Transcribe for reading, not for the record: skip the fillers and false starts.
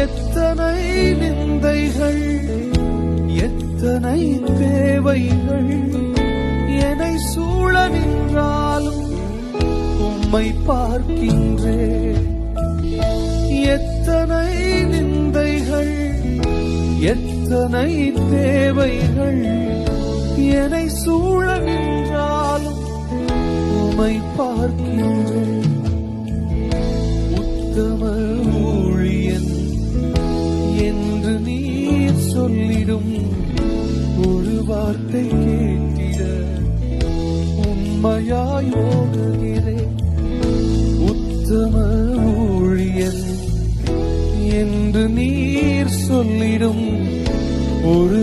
எத்தனை நிந்தைகள், எத்தனை தேவைகள் என்னை சூழ நின்றாலும் உம்மை பார்க்கின்றேன். எத்தனை நிந்தைகள், எத்தனை தேவைகள் என்னை சூழ நின்றாலும் உம்மை பார்க்கின்றேன். உத்தம ஊழியன் என்று நீர் சொல்லிடும் ஒரு வார்த்தை கேட்டிட உண்மையாய் ஓடுகிறேன். உத்தம ஊழியன் என்று நீர் சொல்லிடும் ஒரு